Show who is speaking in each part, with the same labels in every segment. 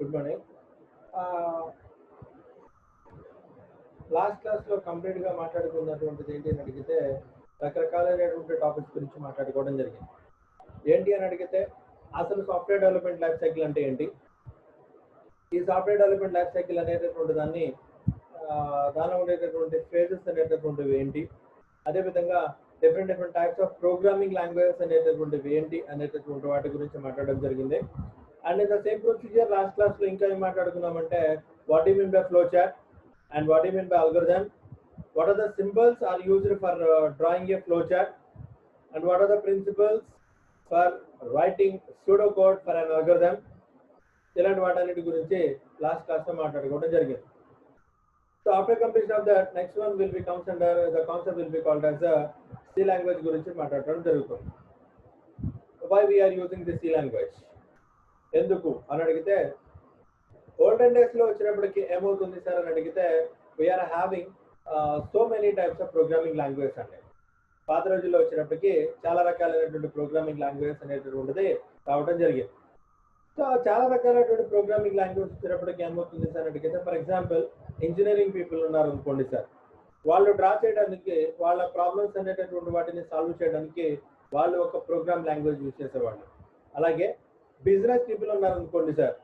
Speaker 1: Good morning. Last క్లాస్లో కంప్లీట్గా మాట్లాడుకున్నటువంటిది ఏంటి అని అడిగితే రకరకాలైనటువంటి టాపిక్స్ గురించి మాట్లాడుకోవడం జరిగింది. ఏంటి అని అడిగితే అసలు సాఫ్ట్వేర్ డెవలప్మెంట్ లైఫ్ సైకిల్ అంటే ఏంటి, ఈ సాఫ్ట్వేర్ డెవలప్మెంట్ లైఫ్ సైకిల్ అనేటటువంటి దాన్ని దానిలో ఉండేటటువంటి ఫేజెస్ అనేటటువంటివి ఏంటి, అదేవిధంగా different types of programming languages అనేటటువంటివి ఏంటి అనేటటువంటి వాటి గురించి మాట్లాడడం జరిగింది. And in the same procedure last క్లాస్లో ఇంకా ఏం మాట్లాడుకున్నామంటే what you mean by flow chart and what do you mean by algorithm, what are the symbols are used for drawing a flow chart, and what are the principles for writing pseudocode for an algorithm. ఇలాంటి వాటన్నిటి గురించి last క్లాస్లో మాట్లాడుకోవడం జరిగింది. So after completion of that next one will be comes under the concept will be called as C language గురించి మాట్లాడటం జరుగుతుంది. Why we are using the C language, ఎందుకు అని అడిగితే ఓల్డెన్ డేస్లో వచ్చినప్పటికి ఏమవుతుంది సార్ అని అడిగితే we are having so many types of programming language అండి. పాత రోజుల్లో వచ్చినప్పటికీ చాలా రకాలైనటువంటి ప్రోగ్రామింగ్ లాంగ్వేజ్ అనేటటువంటిది రావడం జరిగింది. సో చాలా రకాలైనటువంటి ప్రోగ్రామింగ్ లాంగ్వేజ్ వచ్చినప్పటికీ ఏమవుతుంది సార్ అని అడిగితే ఫర్ ఎగ్జాంపుల్ ఇంజనీరింగ్ పీపుల్ ఉన్నారు అనుకోండి సార్, వాళ్ళు డ్రా చేయడానికి వాళ్ళ ప్రాబ్లమ్స్ అనేటటువంటి వాటిని సాల్వ్ చేయడానికి వాళ్ళు ఒక ప్రోగ్రామ్ లాంగ్వేజ్ యూజ్ చేసేవాళ్ళు. అలాగే బిజినెస్ పీపుల్ ఉన్నారు అనుకోండి సార్,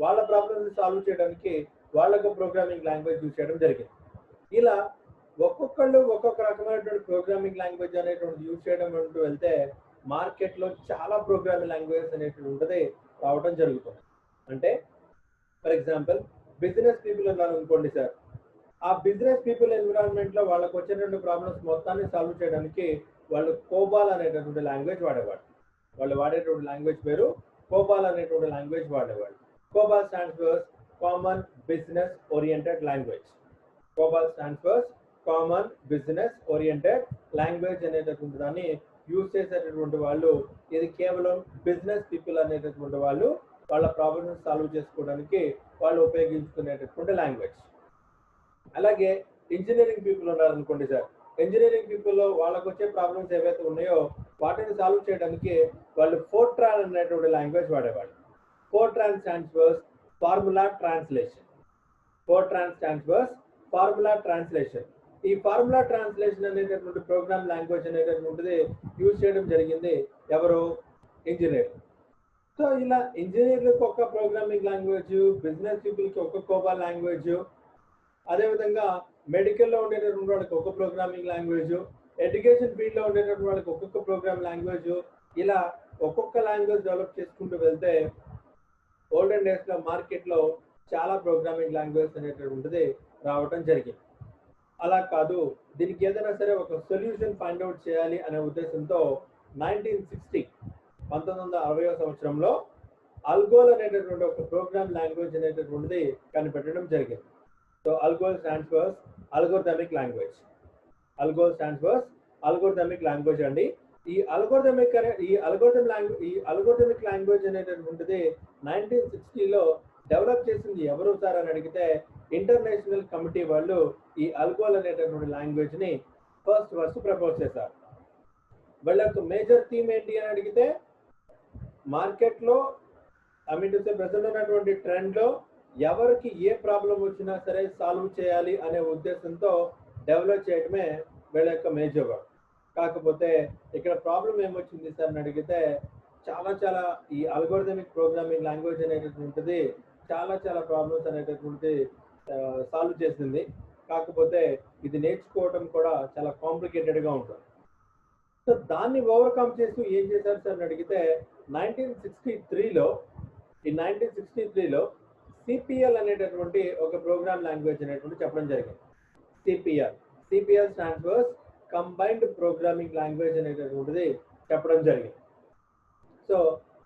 Speaker 1: వాళ్ళ ప్రాబ్లమ్స్ సాల్వ్ చేయడానికి వాళ్ళకు ప్రోగ్రామింగ్ లాంగ్వేజ్ యూజ్ చేయడం జరిగింది. ఇలా ఒక్కొక్కళ్ళు ఒక్కొక్క రకమైనటువంటి ప్రోగ్రామింగ్ లాంగ్వేజ్ అనేటువంటి యూజ్ చేయడం అంటూ వెళ్తే మార్కెట్లో చాలా ప్రోగ్రామింగ్ లాంగ్వేజ్ అనేటువంటి ఉంటుంది రావడం జరుగుతుంది. అంటే ఫర్ ఎగ్జాంపుల్ బిజినెస్ పీపుల్ ఉన్నారు అనుకోండి సార్, ఆ బిజినెస్ పీపుల్ ఎన్విరాన్మెంట్లో వాళ్ళకు వచ్చినటువంటి ప్రాబ్లమ్స్ మొత్తాన్ని సాల్వ్ చేయడానికి వాళ్ళు కోబాల్ అనేటటువంటి లాంగ్వేజ్ వాడేవాళ్ళు. వాళ్ళు వాడేటువంటి లాంగ్వేజ్ పేరు కోబాల్ అనేటువంటి లాంగ్వేజ్ వాడేవాళ్ళు. COBOL stands for Common Business Oriented Language. COBOL stands for Common Business Oriented Language అనేటటువంటి దాన్ని యూజ్ చేసేటటువంటి వాళ్ళు ఇది కేవలం బిజినెస్ పీపుల్ అనేటటువంటి వాళ్ళు వాళ్ళ ప్రాబ్లమ్స్ సాల్వ్ చేసుకోవడానికి వాళ్ళు ఉపయోగించుకునేటటువంటి లాంగ్వేజ్. అలాగే ఇంజనీరింగ్ పీపుల్ ఉన్నారనుకోండి సార్, ఇంజనీరింగ్ పీపుల్లో వాళ్ళకు వచ్చే ప్రాబ్లమ్స్ ఏవైతే ఉన్నాయో వాటిని సాల్వ్ చేయడానికి వాళ్ళు ఫోర్ట్రాన్ అనేటువంటి లాంగ్వేజ్ వాడేవాళ్ళు. Fortran stands for Formula Translation. Fortran stands for Formula Translation. ఈ ఫార్ములా ట్రాన్స్లేషన్ అనేటటువంటి ప్రోగ్రామ్ లాంగ్వేజ్ అనేటటువంటిది యూజ్ చేయడం జరిగింది ఎవరు, ఇంజనీర్. సో ఇలా ఇంజనీర్లకు ఒక ప్రోగ్రామింగ్ లాంగ్వేజ్, బిజినెస్ పీపుల్కి ఒక కోబాల్ లాంగ్వేజ్, అదేవిధంగా మెడికల్లో ఉండేటటువంటి వాళ్ళకి ఒక ప్రోగ్రామింగ్ లాంగ్వేజ్, ఎడ్యుకేషన్ ఫీల్డ్లో ఉండేటటువంటి వాళ్ళకి ఒక్కొక్క ప్రోగ్రామ్ లాంగ్వేజ్, ఇలా ఒక్కొక్క లాంగ్వేజ్ డెవలప్ చేసుకుంటూ వెళ్తే ఓల్డెన్ డేస్లో మార్కెట్లో చాలా ప్రోగ్రామింగ్ లాంగ్వేజ్ అనేటటువంటిది రావడం జరిగింది. అలా కాదు, దీనికి ఏదైనా సరే ఒక సొల్యూషన్ ఫైండ్ అవుట్ చేయాలి అనే ఉద్దేశంతో 1960 సంవత్సరంలో అల్గోల్ అనేటటువంటి ఒక ప్రోగ్రామ్ లాంగ్వేజ్ అనేటటువంటిది కనిపెట్టడం జరిగింది. So అల్గోల్ stands for algorithmic language. అల్గోల్ stands for algorithmic language అండి. ఈ అల్గోరిథమిక్ లాంగ్వేజ్ అనేటటువంటిది 1960లో డెవలప్ చేసింది ఎవరు సార్ అని అడిగితే ఇంటర్నేషనల్ కమిటీ వాళ్ళు ఈ అల్గోల్ అనేటటువంటి లాంగ్వేజ్ని ఫస్ట్ ప్రపోజ్ చేశారు. వాళ్ళ యొక్క మేజర్ థీమ్ ఏంటి అని అడిగితే మార్కెట్లో ప్రజెంట్ ఉన్నటువంటి ట్రెండ్లో ఎవరికి ఏ ప్రాబ్లం వచ్చినా సరే సాల్వ్ చేయాలి అనే ఉద్దేశంతో డెవలప్ చేయడమే వీళ్ళ యొక్క మేజర్ వర్క్. కాకపోతే ఇక్కడ ప్రాబ్లం ఏమొచ్చింది సార్ అని అడిగితే చాలా ఈ అల్గోరిథమిక్ ప్రోగ్రామింగ్ లాంగ్వేజ్ అనేటటువంటిది చాలా ప్రాబ్లమ్స్ అనేటటువంటి సాల్వ్ చేసింది. కాకపోతే ఇది నేర్చుకోవడం కూడా చాలా కాంప్లికేటెడ్గా ఉంటుంది. సో దాన్ని ఓవర్కమ్ చేస్తూ ఏం చేశారు సార్ అని అడిగితే 1963లో సిపిఎల్ అనేటటువంటి ఒక ప్రోగ్రామ్ లాంగ్వేజ్ అనేటువంటి చెప్పడం జరిగింది. CPL stands for combined programming language అనేటటువంటిది చెప్పడం జరిగింది. సో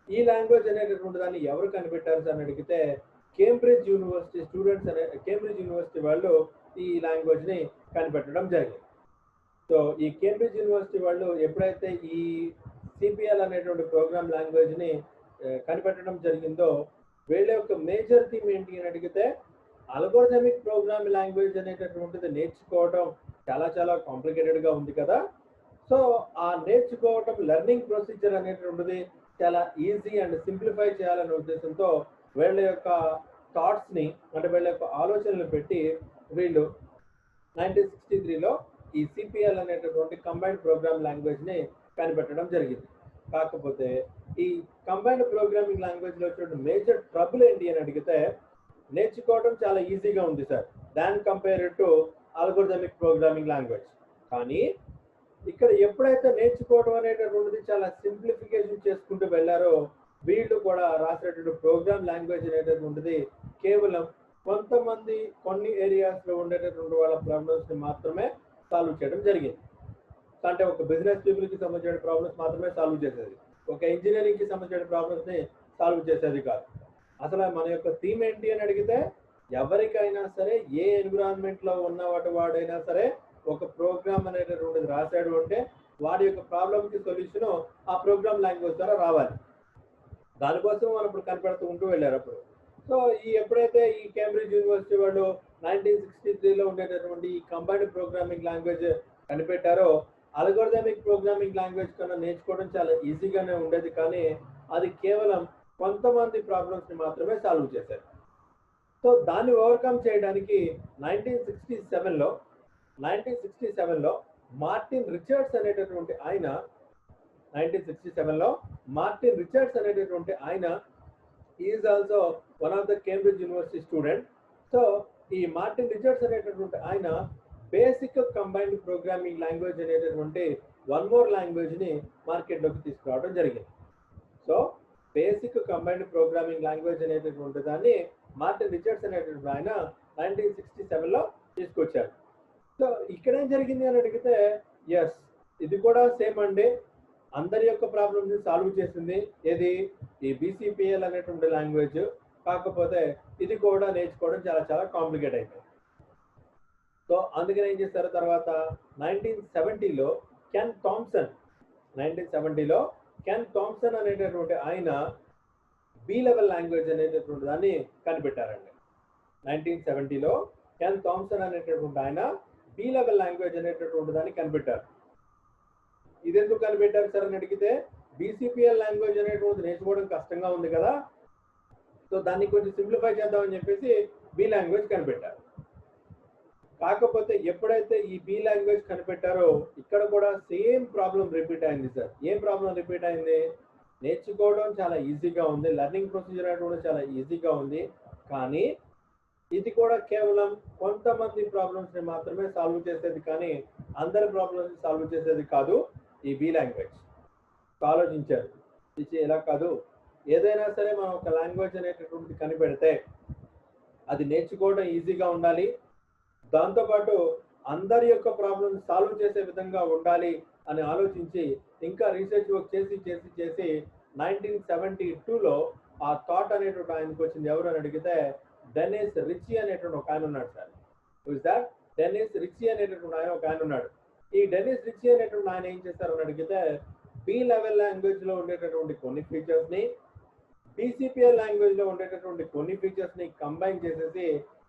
Speaker 1: ఈ లాంగ్వేజ్ అనేటటువంటి దాన్ని ఎవరు కనిపెట్టారు అని అడిగితే కేంబ్రిడ్జ్ యూనివర్సిటీ వాళ్ళు ఈ లాంగ్వేజ్ని కనిపెట్టడం జరిగింది. సో ఈ కేంబ్రిడ్జ్ యూనివర్సిటీ వాళ్ళు ఎప్పుడైతే ఈ సిపిఎల్ అనేటువంటి ప్రోగ్రామ్ లాంగ్వేజ్ని కనిపెట్టడం జరిగిందో వీళ్ళ యొక్క మేజర్ థీమ్ ఏంటి అని అడిగితే అల్గోరిథమిక్ ప్రోగ్రామ్ లాంగ్వేజ్ అనేటటువంటిది నేర్చుకోవడం చాలా కాంప్లికేటెడ్గా ఉంది కదా. సో ఆ నేర్చుకోవటం లెర్నింగ్ ప్రొసీజర్ అనేటువంటిది చాలా ఈజీ అండ్ సింప్లిఫై చేయాలనే ఉద్దేశంతో వీళ్ళ యొక్క థాట్స్ని అంటే వీళ్ళ యొక్క ఆలోచనలు పెట్టి వీళ్ళు 1963లో ఈ సిపిఎల్ అనేటటువంటి కంబైన్డ్ ప్రోగ్రామ్ లాంగ్వేజ్ని కనిపెట్టడం జరిగింది. కాకపోతే ఈ కంబైన్డ్ ప్రోగ్రామింగ్ లాంగ్వేజ్లో వచ్చిన మేజర్ ట్రబుల్ ఏంటి అని అడిగితే నేర్చుకోవడం చాలా ఈజీగా ఉంది sir than compare to algorithmic programming language. కానీ ఇక్కడ ఎప్పుడైతే నేర్చుకోవడం అనేటటువంటిది చాలా సింప్లిఫికేషన్ చేసుకుంటూ వెళ్ళారో వీళ్ళు కూడా రాసేటటువంటి ప్రోగ్రామ్ లాంగ్వేజ్ అనేటటువంటిది కేవలం కొంతమంది కొన్ని ఏరియాస్లో ఉండేటటువంటి వాళ్ళ ప్రాబ్లమ్స్ని మాత్రమే సాల్వ్ చేయడం జరిగింది. అంటే ఒక బిజినెస్ పీపుల్కి సంబంధించిన ప్రాబ్లమ్స్ మాత్రమే సాల్వ్ చేసేది, ఒక ఇంజనీరింగ్కి సంబంధించిన ప్రాబ్లమ్స్ని సాల్వ్ చేసేది కాదు. అసలు మన యొక్క థీమ్ ఏంటి అని అడిగితే ఎవరికైనా సరే ఏ ఎన్విరాన్మెంట్లో ఉన్న వాడైనా సరే ఒక ప్రోగ్రామ్ అనేటటువంటిది రాశాడు అంటే వాడి యొక్క ప్రాబ్లమ్కి సొల్యూషన్ ఆ ప్రోగ్రామ్ లాంగ్వేజ్ ద్వారా రావాలి. దానికోసం వాళ్ళు ఇప్పుడు కనిపెడుతూ ఉంటూ వెళ్ళారు. అప్పుడు సో ఎప్పుడైతే ఈ కేంబ్రిడ్జ్ యూనివర్సిటీ వాళ్ళు 1963లో ఉండేటటువంటి ఈ కంబైన్డ్ ప్రోగ్రామింగ్ లాంగ్వేజ్ కనిపెట్టారో అల్గోరిథమిక్ ప్రోగ్రామింగ్ లాంగ్వేజ్ కన్నా నేర్చుకోవడం చాలా ఈజీగానే ఉండేది, కానీ అది కేవలం కొంతమంది ప్రాబ్లమ్స్ని మాత్రమే సాల్వ్ చేశారు. సో దాన్ని ఓవర్కమ్ చేయడానికి 1967లో మార్టిన్ రిచర్డ్స్ అనేటటువంటి ఆయన 1967లో మార్టిన్ రిచర్డ్స్ అనేటటువంటి ఆయన is also one of the Cambridge university student. So ఈ మార్టిన్ రిచర్డ్స్ అనేటటువంటి ఆయన బేసిక్ కంబైన్డ్ ప్రోగ్రామింగ్ లాంగ్వేజ్ అనేటటువంటి వన్ మోర్ లాంగ్వేజ్ని మార్కెట్లోకి తీసుకురావడం జరిగింది. So basic combined programming language అనేటటువంటి దాన్ని మార్టిన్ రిచర్డ్స్ అనేటటువంటి ఆయన 1967లో తీసుకొచ్చారు. సో ఇక్కడ ఏం జరిగింది అని అడిగితే ఎస్ ఇది కూడా సేమ్ అండి, అందరి యొక్క ప్రాబ్లమ్స్ సాల్వ్ చేసింది ఏది ఈ బీసీపీఎల్ అనేటువంటి లాంగ్వేజ్. కాకపోతే ఇది కూడా నేర్చుకోవడం చాలా చాలా కాంప్లికేట్ అయిపోయింది. సో అందుకని ఏం చేస్తారు తర్వాత 1970లో కెన్ థామ్సన్ అనేటటువంటి ఆయన బి లెవెల్ లాంగ్వేజ్ అనేటటువంటి దాన్ని కనిపెట్టారండి. 1970లో కెన్ థామ్సన్ అనేటటువంటి ఆయన బి లెవెల్ లాంగ్వేజ్ అనేటటువంటి దాన్ని కనిపెట్టారు. ఇది ఎందుకు కనిపెట్టారు సార్ అని అడిగితే బీసీపీఎల్ లాంగ్వేజ్ అనేటువంటి నేర్చుకోవడం కష్టంగా ఉంది కదా, సో దాన్ని కొంచెం సింప్లిఫై చేద్దామని చెప్పేసి బి లాంగ్వేజ్ కనిపెట్టారు. కాకపోతే ఎప్పుడైతే ఈ బి లాంగ్వేజ్ కనిపెట్టారో ఇక్కడ కూడా సేమ్ ప్రాబ్లం రిపీట్ అయింది సార్. ఏం ప్రాబ్లం రిపీట్ అయింది? నేర్చుకోవడం చాలా ఈజీగా ఉంది, లెర్నింగ్ ప్రొసీజర్ కూడా చాలా ఈజీగా ఉంది, కానీ ఇది కూడా కేవలం కొంతమంది ప్రాబ్లమ్స్ని మాత్రమే సాల్వ్ చేసేది, కానీ అందరి ప్రాబ్లమ్స్ సాల్వ్ చేసేది కాదు ఈ బి లాంగ్వేజ్. ఆలోచించారు ఇది ఎలా కాదు, ఏదైనా సరే మనం ఒక లాంగ్వేజ్ అనేటటువంటి కనిపెడితే అది నేర్చుకోవడం ఈజీగా ఉండాలి, దాంతోపాటు అందరి యొక్క ప్రాబ్లమ్స్ సాల్వ్ చేసే విధంగా ఉండాలి అని ఆలోచించి ఇంకా రీసెర్చ్ వర్క్ చేసి 1972లో ఆ థాట్ అనేటువంటి ఆయనకు వచ్చింది. ఎవరు అని అడిగితే డెనిస్ రిచీ అనేటువంటి ఒక ఆయన ఉన్నాడు సార్. డెనిస్ రిచీ అనేటటువంటి ఆయన ఒక ఆయన ఉన్నాడు. ఈ డెనిస్ రిచీ అనేటువంటి ఆయన ఏం చేస్తారు అని అడిగితే బి లెవెల్ లాంగ్వేజ్ లో ఉండేటటువంటి కొన్ని ఫీచర్స్ ని బీసీపీఎల్ లాంగ్వేజ్ లో ఉండేటటువంటి కొన్ని ఫీచర్స్ ని కంబైన్ చేసేసి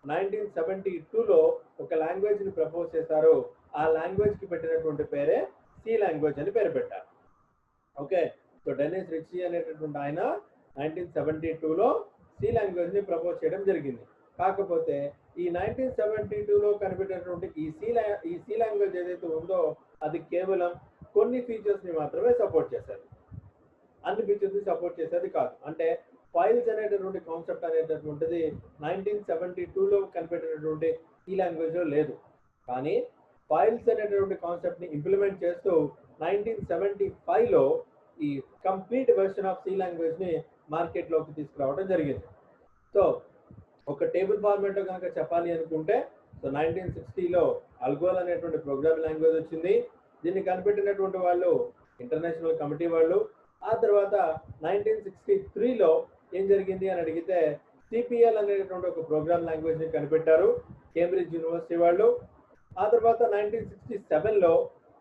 Speaker 1: 1972లో ఒక లాంగ్వేజ్ ని ప్రపోజ్ చేశారు. ఆ లాంగ్వేజ్ కి పెట్టినటువంటి పేరే సి లాంగ్వేజ్ అని పేరు పెట్టారు. ఓకే, సో డెనిస్ రిచీ అనేటటువంటి ఆయన 1972లో సి లాంగ్వేజ్ ని ప్రపోజ్ చేయడం జరిగింది. కాకపోతే ఈ 1972లో కనిపెట్టినటువంటి ఈ సి లాంగ్వేజ్ ఏదైతే ఉందో అది కేవలం కొన్ని ఫీచర్స్ ని మాత్రమే సపోర్ట్ చేసేది, అన్ని ఫీచర్స్ ని సపోర్ట్ చేసేది కాదు. అంటే ఫైల్స్ అనేటటువంటి కాన్సెప్ట్ అనేటటువంటిది 1972లో కనిపెట్టినటువంటి సి లాంగ్వేజ్ లో లేదు, కానీ ఫైల్స్ అనేటటువంటి కాన్సెప్ట్ ని ఇంప్లిమెంట్ చేస్తూ 1975లో ఈ complete version of C language ని మార్కెట్ లోకి తీసుకురావడం జరిగింది. సో ఒక టేబుల్ ఫార్మాట్ కనుక చెప్పాలి అనుకుంటే సో 1960లో అల్గోల్ అనేటువంటి ప్రోగ్రామింగ్ లాంగ్వేజ్ వచ్చింది. దీన్ని కనిపెట్టినటువంటి వాళ్ళు ఇంటర్నేషనల్ కమిటీ వాళ్ళు. ఆ తర్వాత 1963లో ఏం జరిగింది అని అడిగితే సిపిఎల్ అనేటువంటి ఒక ప్రోగ్రామ్ లాంగ్వేజ్ ని కనిపెట్టారు కేంబ్రిడ్జ్ యూనివర్సిటీ వాళ్ళు. ఆ తర్వాత 1967లో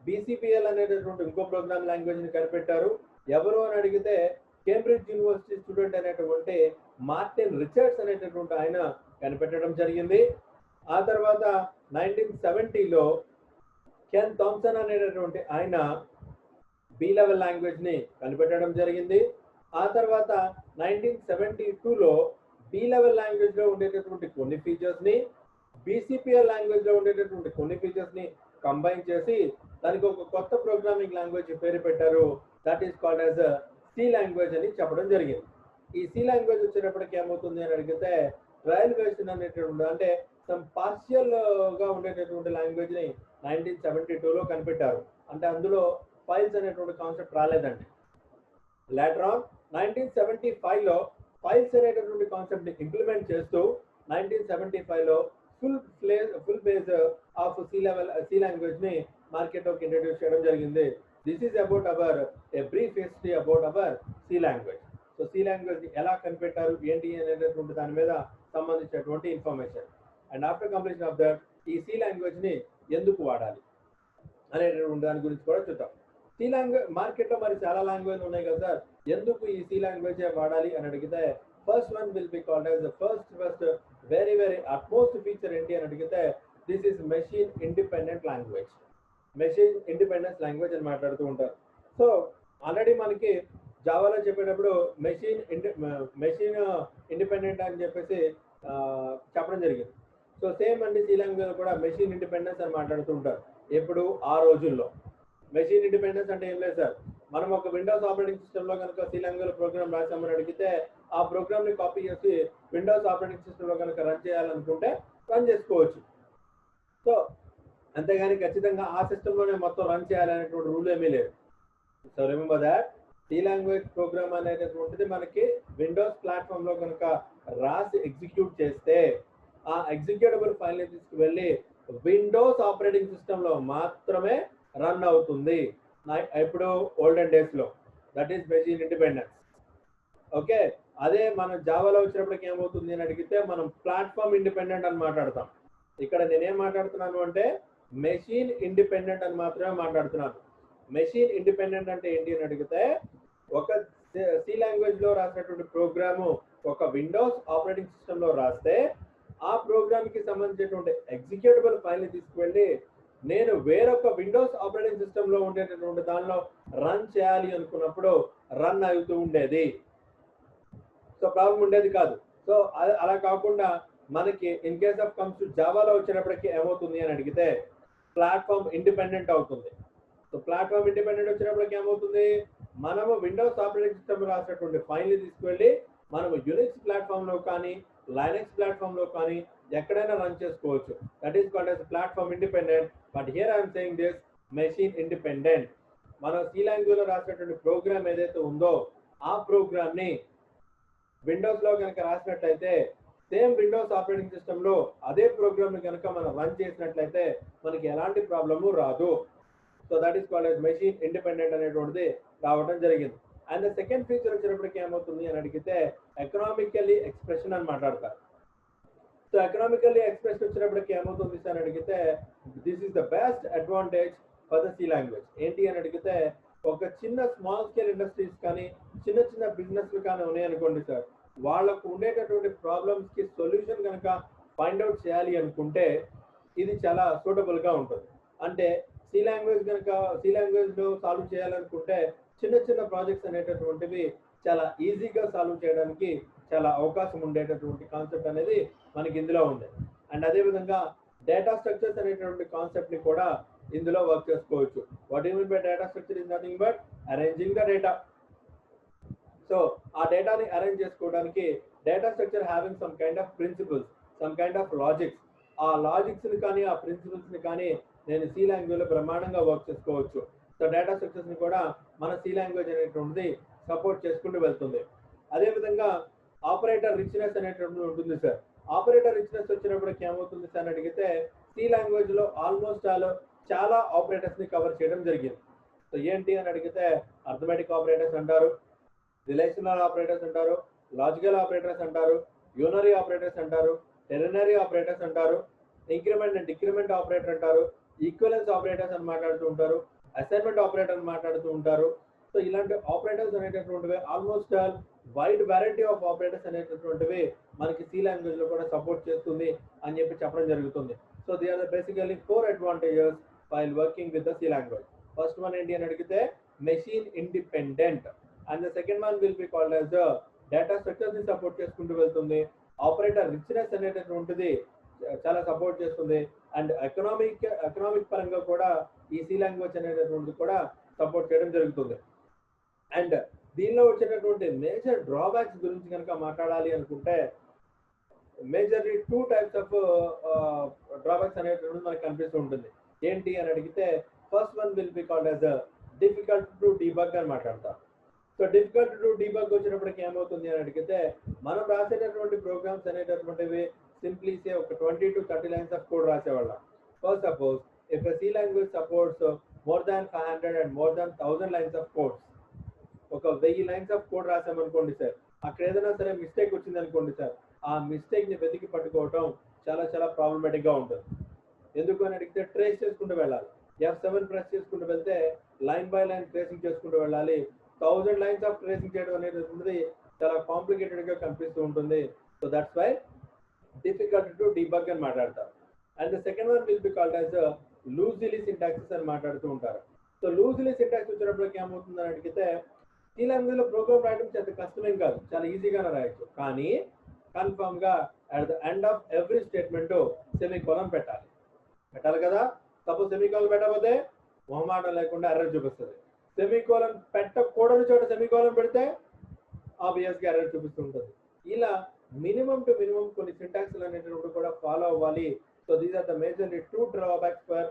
Speaker 1: బీసీపీఎల్ అనేటటువంటి ఇంకో ప్రోగ్రామ్ లాంగ్వేజ్ ని కనిపెట్టారు. ఎవరు అని అడిగితే కేంబ్రిడ్జ్ యూనివర్సిటీ స్టూడెంట్ అనేటువంటి మార్టిన్ రిచర్డ్స్ అనేటటువంటి ఆయన కనిపెట్టడం జరిగింది. ఆ తర్వాత 1970లో కెన్ థామ్సన్ అనేటటువంటి ఆయన బి లెవెల్ లాంగ్వేజ్ ని కనిపెట్టడం జరిగింది. ఆ తర్వాత 1972లో సి లెవెల్ లాంగ్వేజ్ లో ఉండేటటువంటి కొన్ని ఫీచర్స్ ని బీసీపీఎల్ లాంగ్వేజ్ లో ఉండేటటువంటి కొన్ని ఫీచర్స్ ని కంబైన్ చేసి దానికి ఒక కొత్త ప్రోగ్రామింగ్ లాంగ్వేజ్ పేరు పెట్టారు. That is called as C language అని చెప్పడం జరిగింది. ఈ సి లాంగ్వేజ్ వచ్చేటప్పటికి ఏమవుతుంది అని అడిగితే ట్రయల్ వెర్షన్ అనేటువంటి అంటే సమ్ పార్షియల్ గా ఉండేటటువంటి లాంగ్వేజ్ ని 1972లో కనిపెట్టారు. అంటే అందులో ఫైల్స్ అనేటువంటి కాన్సెప్ట్ రాలేదండి. లేటర్ ఆన్ 1975లో ఫైల్స్ అనేటటువంటి కాన్సెప్ట్ ని ఇంప్లిమెంట్ చేస్తూ 1975లో full base of C language ని మార్కెట్ లోకి ఇంట్రడ్యూస్ చేయడం జరిగింది. This is about our a brief history about our C language. So C language ఎలా కనిపెట్టారు ఏంటి అనేటటువంటి దాని మీద సంబంధించినటువంటి information. And after completion of that ఈ సి లాంగ్వేజ్ ని ఎందుకు వాడాలి అనేటటువంటి దాని గురించి కూడా చూద్దాం. సి లాంగ్వేజ్ మార్కెట్ లో మరి చాలా లాంగ్వేజ్ ఉన్నాయి కదా సార్, ఎందుకు ఈ సి లాంగ్వేజ్ వాడాలి అని అడిగితే first one will be called as the first very utmost feature ఏంటి అని అడిగితే this is machine independent language. Machine independence language అని మాట్లాడుతూ ఉంటారు. సో ఆల్రెడీ మనకి జావాలో చెప్పేటప్పుడు మెషిన్ ఇండిపెండెంట్ అని చెప్పేసి చెప్పడం జరిగింది. సో సేమ్ అండి సి లాంగ్వేజ్ కూడా మెషిన్ ఇండిపెండెన్స్ అని మాట్లాడుతూ ఉంటారు. ఎప్పుడు ఆ రోజుల్లో మెషిన్ ఇండిపెండెన్స్ అంటే ఏం లేదు సార్, మనం ఒక విండోస్ ఆపరేటింగ్ సిస్టమ్ లో కనుక సి లాంగ్వేజ్ ప్రోగ్రామ్ రాసామని అడిగితే ఆ ప్రోగ్రామ్ ని కాపీ చేసి విండోస్ ఆపరేటింగ్ సిస్టమ్ లో కనుక రన్ చేయాలనుకుంటే రన్ చేసుకోవచ్చు. సో అంతేగాని ఖచ్చితంగా ఆ సిస్టమ్ లోనే మొత్తం రన్ చేయాలనేటువంటి రూల్ ఏమీ లేదు. So remember that C language program అనేటటువంటిది మనకి విండోస్ ప్లాట్ఫామ్ లో కనుక రాసి ఎగ్జిక్యూట్ చేస్తే ఆ ఎగ్జిక్యూటబుల్ ఫైల్ ని తీసుకువెళ్ళి విండోస్ ఆపరేటింగ్ సిస్టమ్ లో మాత్రమే రన్ అవుతుంది. ఇప్పుడు ఓల్డెన్ డేస్ లో that is machine independence. Okay, అదే మనం జావాలో వచ్చినప్పటికి ఏమవుతుంది అని అడిగితే మనం ప్లాట్ఫామ్ ఇండిపెండెంట్ అని మాట్లాడతాం. ఇక్కడ నేనేం మాట్లాడుతున్నాను అంటే మెషిన్ ఇండిపెండెంట్ అని మాత్రమే మాట్లాడుతున్నాను. మెషిన్ ఇండిపెండెంట్ అంటే ఏంటి అని అడిగితే ఒక సి లాంగ్వేజ్ లో రాసినటువంటి ప్రోగ్రాము ఒక విండోస్ ఆపరేటింగ్ సిస్టమ్ లో రాస్తే ఆ ప్రోగ్రామ్ కి సంబంధించినటువంటి ఎగ్జిక్యూటబుల్ ఫైల్ ని తీసుకువెళ్ళి నేను వేరొక విండోస్ ఆపరేటింగ్ సిస్టమ్ లో ఉండేటటువంటి దానిలో రన్ చేయాలి అనుకున్నప్పుడు రన్ అవుతూ ఉండేది. సో ప్రాబ్లం ఉండేది కాదు. సో అలా కాకుండా మనకి in case of comes to జావాలో వచ్చినప్పటికీ ఏమవుతుంది అని అడిగితే ప్లాట్ఫామ్ ఇండిపెండెంట్ అవుతుంది. సో ప్లాట్ఫామ్ ఇండిపెండెంట్ వచ్చినప్పటికి ఏమవుతుంది, మనము విండోస్ ఆపరేటింగ్ సిస్టమ్ రాసినటువంటి ఫైల్ ని తీసుకువెళ్ళి మనము యునిక్స్ ప్లాట్ఫామ్ లో కానీ లైనక్స్ ప్లాట్ఫామ్ లో కానీ ఎక్కడైనా రన్ చేసుకోవచ్చు. That is called as platform independent. But here I'm saying this machine independent. మనం సి లాంగ్వేజ్ లో రాసినటువంటి ప్రోగ్రామ్ ఏదైతే ఉందో ఆ ప్రోగ్రామ్ ని విండోస్ లో కనుక రాసినట్లయితే సేమ్ విండోస్ ఆపరేటింగ్ సిస్టమ్ లో అదే ప్రోగ్రామ్ ని కనుక మనం రన్ చేసినట్లయితే మనకి ఎలాంటి ప్రాబ్లము రాదు. So that is called as machine independent అనేటువంటిది రావడం జరిగింది. అండ్ సెకండ్ ఫీచర్ వచ్చినప్పటికి ఏమవుతుంది అని అడిగితే ఎకనామికల్లీ ఎక్స్ప్రెషన్ అని మాట్లాడతారు. సో ఎకనామికల్లీ ఎక్స్ప్రెషన్ వచ్చినప్పటికి ఏమవుతుంది అని అడిగితే this is the best advantage for the C language. ఏంటి అని అడిగితే ఒక చిన్న స్మాల్ స్కేల్ ఇండస్ట్రీస్ కానీ చిన్న బిజినెస్లు కానీ ఉన్నాయనుకోండి సార్, వాళ్ళకు ఉండేటటువంటి ప్రాబ్లమ్స్ కి సొల్యూషన్ కనుక ఫైండ్ అవుట్ చేయాలి అనుకుంటే ఇది చాలా సూటబుల్ గా ఉంటుంది. అంటే సి లాంగ్వేజ్ లో సాల్వ్ చేయాలనుకుంటే చిన్న ప్రాజెక్ట్స్ అనేటటువంటివి చాలా ఈజీగా సాల్వ్ చేయడానికి చాలా అవకాశం ఉండేటటువంటి కాన్సెప్ట్ అనేది మనకి ఇందులో ఉంది. అండ్ అదే విధంగా డేటా స్ట్రక్చర్స్ అనేటటువంటి కాన్సెప్ట్ ని కూడా ఇందులో వర్క్ చేసుకోవచ్చు. What you mean by data structure is nothing but arranging the data. So ఆ డేటాని అరేంజ్ చేసుకోవడానికి data structure having some kind of principles, some kind of logics. ఆ లాజిక్స్ ని కానీ ఆ ప్రిన్సిపల్స్ ని కానీ నేను సి లాంగ్వేజ్ లో బ్రహ్మాండంగా వర్క్ చేసుకోవచ్చు. సో డేటా స్ట్రక్చర్స్ ని కూడా మన సి లాంగ్వేజ్ అనేటువంటిది సపోర్ట్ చేసుకుంటూ వెళ్తుంది. అదేవిధంగా ఆపరేటర్ రిచ్నెస్ అనేటువంటిది ఉంటుంది సార్. ఆపరేటర్ రిచ్నెస్ వచ్చినప్పటికి ఏమవుతుంది సార్ అని అడిగితే సి లాంగ్వేజ్ లో ఆల్మోస్ట్ చాలా ఆపరేటర్స్ ని కవర్ చేయడం జరిగింది. సో ఏంటి అని అడిగితే అర్థమెటిక్ ఆపరేటర్స్ అంటారు, రిలేషనల్ ఆపరేటర్స్ అంటారు, లాజికల్ ఆపరేటర్స్ అంటారు, యూనరీ ఆపరేటర్స్ అంటారు, టెర్నరీ ఆపరేటర్స్ అంటారు, ఇంక్రిమెంట్ అండ్ డిక్రిమెంట్ ఆపరేటర్ అంటారు, ఈక్వలెన్స్ ఆపరేటర్స్ అని మాట్లాడుతూ ఉంటారు, అసైన్మెంట్ ఆపరేటర్ అని మాట్లాడుతూ ఉంటారు. సో ఇలాంటి ఆపరేటర్స్ అనేటటువంటివి almost wide variety of operators అనేటటువంటివి మనకి సి లాంగ్వేజ్ లో కూడా సపోర్ట్ చేస్తుంది అని చెప్పి చెప్పడం జరుగుతుంది. So they are basically 4 advantages while working with the C language. First one ఏంటి అని అడిగితే machine independent, and the second one will be called as data structures ని సపోర్ట్ చేసుకుంటూ వెళ్తుంది. ఆపరేటర్ రిచ్నెస్ అనేటటువంటిది చాలా సపోర్ట్ చేస్తుంది. అండ్ ఎకనామిక్ పరంగా కూడా ఈ సి లాంగ్వేజ్ అనేటటువంటిది కూడా సపోర్ట్ చేయడం జరుగుతుంది. అండ్ దీనిలో వచ్చేటటువంటి మేజర్ డ్రాబ్యాక్స్ గురించి కనుక మాట్లాడాలి అనుకుంటే మేజర్లీ 2 టైప్స్ ఆఫ్ డ్రాబ్యాక్స్ అనేటటువంటిది మనకు కనిపిస్తూ ఉంటుంది. ఏంటి అని అడిగితే first one will be called as difficult to debug అని మాట్లాడతాం. సో డిఫికల్ట్ టు డీబగ్ వచ్చినప్పటికి ఏమవుతుంది అని అడిగితే మనం రాసేటటువంటి ప్రోగ్రామ్స్ అనేటటువంటివి సింప్లీ సే ఒక 20 to 30 లైన్స్ ఆఫ్ కోడ్ రాసేవాళ్ళం. First suppose if C language supports more than 500 and more than 1000 lines of codes, ఒక 1000 లైన్స్ ఆఫ్ కోడ్ రాసామనుకోండి సార్, అక్కడ ఏదైనా సరే మిస్టేక్ వచ్చింది అనుకోండి సార్, ఆ మిస్టేక్ ని వెతికి పట్టుకోవటం చాలా చాలా ప్రాబ్లమేటిక్ గా ఉంటుంది. ఎందుకు అని అడిగితే ట్రేస్ చేసుకుంటూ వెళ్ళాలి. F7 ప్రెస్ చేసుకుంటూ వెళ్తే లైన్ బై లైన్ ట్రేసింగ్ చేసుకుంటూ వెళ్ళాలి. 1000 లైన్స్ ఆఫ్ ట్రేసింగ్ చేయడం అనేది చాలా కాంప్లికేటెడ్ గా కనిపిస్తూ ఉంటుంది. So that's why difficult to debug అని మాట్లాడతారు. And the second one will be called as loosely syntaxes అని మాట్లాడుతూ ఉంటారు. సో లూజ్లీ సింటాక్స్ వచ్చినప్పటికి ఏమవుతుందని అడిగితే ఈ లాంగ్వేజ్ లో ప్రోగ్రామ్ రాయడం చాలా కష్టమేం కాదు, చాలా ఈజీగానే రాయొచ్చు. కానీ కన్ఫర్మ్ గా at the end of every statement semicolon పెట్టాలి కదా. సపోజ్ సెమీకోలన్ పెట్టకపోతే మొహమాటం లేకుండా ఎర్రర్ చూపిస్తుంది. సెమీకోలన్ పెట్టకూడని చోట సెమీకోలన్ పెడితే ఆబ్వియస్ గా ఎర్రర్ చూపిస్తుంటుంది. ఇలా మినిమం టు మినిమం కొన్ని సింటాక్స్ అనేటువంటి కూడా ఫాలో అవ్వాలి. So these are the majorly 2 drawbacks for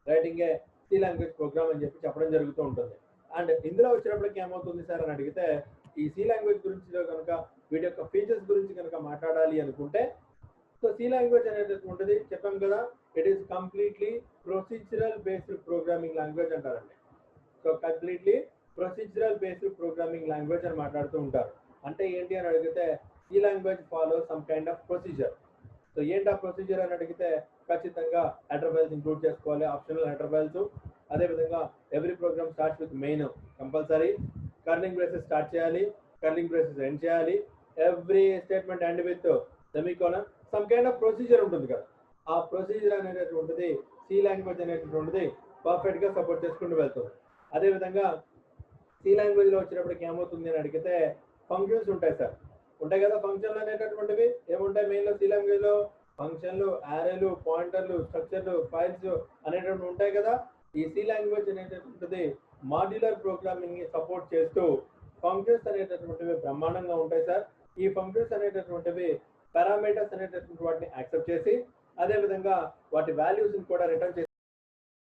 Speaker 1: writing a C language program అని చెప్పడం జరుగుతూ ఉంటుంది. అండ్ ఇందులో వచ్చినప్పటికి ఏమవుతుంది సార్ అని అడిగితే ఈ సి లాంగ్వేజ్ గురించి కనుక వీటి యొక్క ఫీచర్స్ గురించి కనుక మాట్లాడాలి అనుకుంటే, సో సి లాంగ్వేజ్ అనేటటువంటిది చెప్పాం కదా, it is completely procedural based programming language అంటారండి. So completely procedural based programming language అని మాట్లాడుతూ ఉంటారు. అంటే ఏంటి అని అడిగితే C language follow some kind of procedure. So ఏంటి ఆ ప్రొసీజర్ అని అడిగితే ఖచ్చితంగా హెడర్ ఫైల్స్ ఇంక్లూడ్ చేసుకోవాలి, ఆప్షనల్ హెడర్ ఫైల్స్. అదేవిధంగా every program starts with main compulsory, curling braces start చేయాలి, కర్లింగ్ బ్రేసెస్ ఎండ్ చేయాలి, every statement end with semicolon. Some kind of procedure ఉంటుంది కదా, ఆ ప్రొసీజర్ అనేటటువంటిది సి లాంగ్వేజ్ అనేటటువంటిది పర్ఫెక్ట్ గా సపోర్ట్ చేసుకుంటూ వెళ్తుంది. అదేవిధంగా సి లాంగ్వేజ్ లో వచ్చినప్పటికి ఏమవుతుంది అని అడిగితే ఫంక్షన్స్ ఉంటాయి సార్, ఉంటాయి కదా. ఫంక్షన్లు అనేటటువంటివి ఏముంటాయి మెయిన్ లో సి లాంగ్వేజ్ లో? ఫంక్షన్లు, యారేలు, పాయింటర్లు, స్ట్రక్చర్లు, ఫైల్స్ అనేటటువంటి ఉంటాయి కదా. ఈ సి లాంగ్వేజ్ అనేటటువంటిది మాడ్యులర్ ప్రోగ్రామింగ్ ని సపోర్ట్ చేస్తూ ఫంక్షన్స్ అనేటటువంటివి బ్రహ్మాండంగా ఉంటాయి సార్. ఈ ఫంక్షన్స్ అనేటటువంటివి పారామీటర్స్ అనేటటువంటి వాటిని యాక్సెప్ట్ చేసి అదేవిధంగా వాటి వాల్యూస్ కూడా రిటర్న్ చేసి